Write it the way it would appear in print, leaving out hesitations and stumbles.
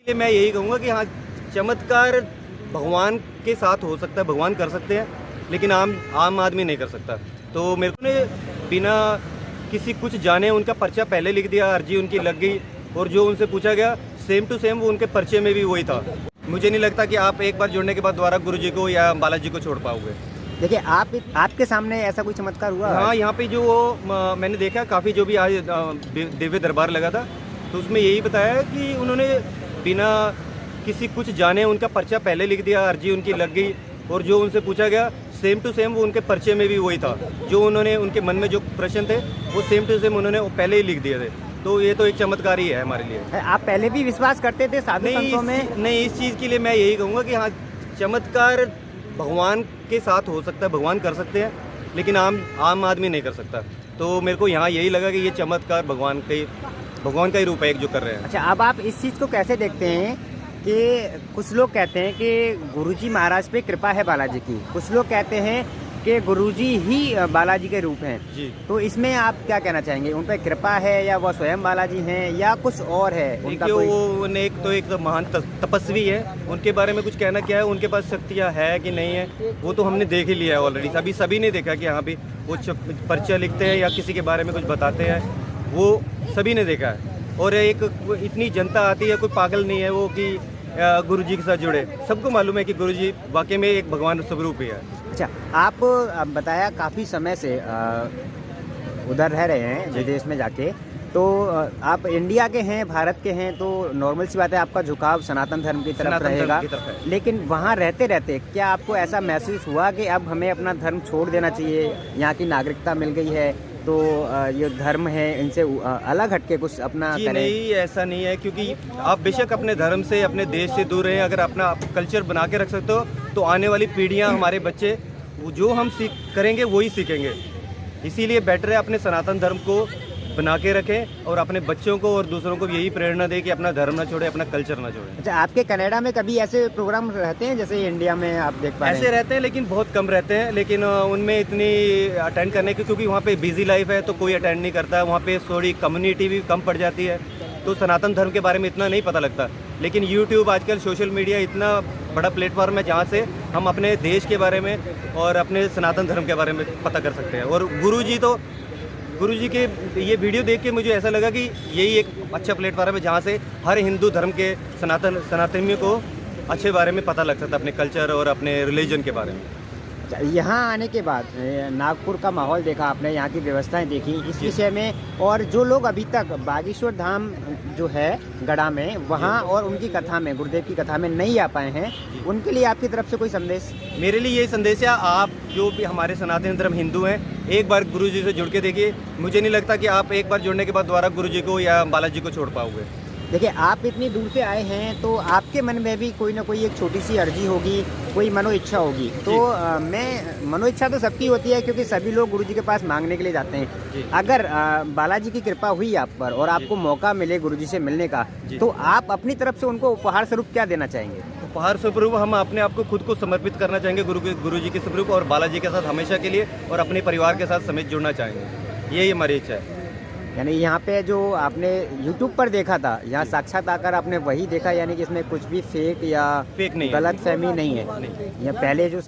इसलिए मैं यही कहूँगा कि हाँ, चमत्कार भगवान के साथ हो सकता है, भगवान कर सकते हैं, लेकिन आम आदमी नहीं कर सकता। तो मेरे को ने बिना किसी कुछ जाने उनका पर्चा पहले लिख दिया, अर्जी उनकी लग गई, और जो उनसे पूछा गया सेम टू सेम वो उनके पर्चे में भी वही था। मुझे नहीं लगता कि आप एक बार जुड़ने के बाद दोबारा गुरुजी को या बालाजी को छोड़ पाओगे। देखिए आपके सामने ऐसा कोई चमत्कार हुआ? हाँ, यहाँ पे जो मैंने देखा काफ़ी जो भी आज दिव्य दरबार लगा था, तो उसमें यही बताया कि उन्होंने बिना किसी कुछ जाने उनका पर्चा पहले लिख दिया, अर्जी उनकी लग गई, और जो उनसे पूछा गया सेम टू सेम वो उनके पर्चे में भी वही था। जो उन्होंने उनके मन में जो प्रश्न थे वो सेम टू सेम उन्होंने पहले ही लिख दिए थे। तो ये तो एक चमत्कार ही है हमारे लिए। आप पहले भी विश्वास करते थे साधु संतों में? नहीं, इस चीज़ के लिए मैं यही कहूँगा कि हाँ, चमत्कार भगवान के साथ हो सकता है, भगवान कर सकते हैं, लेकिन आम आदमी नहीं कर सकता। तो मेरे को यहाँ यही लगा कि ये चमत्कार भगवान का ही रूप है एक जो कर रहे हैं। अच्छा, अब आप इस चीज़ को कैसे देखते हैं कि कुछ लोग कहते हैं कि गुरुजी महाराज पे कृपा है बालाजी की, कुछ लोग कहते हैं कि गुरुजी ही बालाजी के रूप हैं जी। तो इसमें आप क्या कहना चाहेंगे? उन पर कृपा है या वह स्वयं बालाजी हैं या कुछ और है उनका कोई? वो एक तो महान तपस्वी है, उनके बारे में कुछ कहना क्या है, उनके पास शक्तियाँ है कि नहीं है वो तो हमने देख ही लिया है ऑलरेडी। अभी सभी ने देखा कि यहाँ पे वो पर्चा लिखते हैं या किसी के बारे में कुछ बताते हैं, वो सभी ने देखा है। और एक इतनी जनता आती है, कोई पागल नहीं है वो कि गुरुजी के साथ जुड़े। सबको मालूम है कि गुरुजी वाकई में एक भगवान स्वरूप ही है। अच्छा, आप बताया काफ़ी समय से उधर रह रहे हैं विदेश में जाके, तो आप इंडिया के हैं, भारत के हैं, तो नॉर्मल सी बात है आपका झुकाव सनातन धर्म की तरफ रहेगा। लेकिन वहाँ रहते रहते क्या आपको ऐसा महसूस हुआ कि अब हमें अपना धर्म छोड़ देना चाहिए, यहाँ की नागरिकता मिल गई है तो ये धर्म है इनसे अलग हटके कुछ अपना जी करें? नहीं, ऐसा नहीं है, क्योंकि आप बेशक अपने धर्म से, अपने देश से दूर रहें, अगर अपना कल्चर बना के रख सकते हो तो आने वाली पीढ़ियां, हमारे बच्चे जो हम करेंगे वही सीखेंगे। इसीलिए बेटर है अपने सनातन धर्म को बना के रखें और अपने बच्चों को और दूसरों को यही प्रेरणा दें कि अपना धर्म ना छोड़े, अपना कल्चर ना छोड़े। अच्छा, आपके कनाडा में कभी ऐसे प्रोग्राम रहते हैं जैसे इंडिया में आप देख पा रहे हैं? ऐसे रहते हैं लेकिन बहुत कम रहते हैं, लेकिन उनमें इतनी अटेंड करने की, क्योंकि वहाँ पे बिजी लाइफ है तो कोई अटेंड नहीं करता है। वहाँ पे थोड़ी कम्युनिटी भी कम पड़ जाती है, तो सनातन धर्म के बारे में इतना नहीं पता लगता। लेकिन यूट्यूब, आजकल सोशल मीडिया इतना बड़ा प्लेटफॉर्म है जहाँ से हम अपने देश के बारे में और अपने सनातन धर्म के बारे में पता कर सकते हैं। और गुरुजी के ये वीडियो देख के मुझे ऐसा लगा कि यही एक अच्छा प्लेटफॉर्म है जहाँ से हर हिंदू धर्म के सनातनियों को अच्छे बारे में पता लग सकता है, अपने कल्चर और अपने रिलीजन के बारे में। अच्छा, यहाँ आने के बाद नागपुर का माहौल देखा आपने, यहाँ की व्यवस्थाएं देखी, इस विषय में, और जो लोग अभी तक बागेश्वर धाम जो है गढ़ा में वहाँ और उनकी कथा में, गुरुदेव की कथा में नहीं आ पाए हैं, उनके लिए आपकी तरफ से कोई संदेश? मेरे लिए यही संदेश है, आप जो भी हमारे सनातन धर्म हिंदू हैं, एक बार गुरुजी से जुड़ के देखिए। मुझे नहीं लगता कि आप एक बार जुड़ने के बाद दोबारा गुरुजी को या बालाजी को छोड़ पाओगे। देखिए, आप इतनी दूर से आए हैं तो आपके मन में भी कोई ना कोई एक छोटी सी अर्जी होगी, कोई मनो इच्छा होगी। तो मैं मनो इच्छा तो सबकी होती है क्योंकि सभी लोग गुरुजी के पास मांगने के लिए जाते हैं। अगर बालाजी की कृपा हुई आप पर और आपको मौका मिले गुरुजी से मिलने का, तो आप अपनी तरफ से उनको उपहार स्वरूप क्या देना चाहेंगे? उपहार स्वरूप हम अपने आप को खुद को समर्पित करना चाहेंगे गुरुजी के स्वरूप और बालाजी के साथ हमेशा के लिए, और अपने परिवार के साथ समेत जुड़ना चाहेंगे। यही हमारी इच्छा है। यानी यहाँ पे जो आपने YouTube पर देखा था, यहाँ साक्षात आकर आपने वही देखा, यानी कि इसमें कुछ भी फेक या नहीं, गलत फहमी नहीं है? नहीं। या पहले जो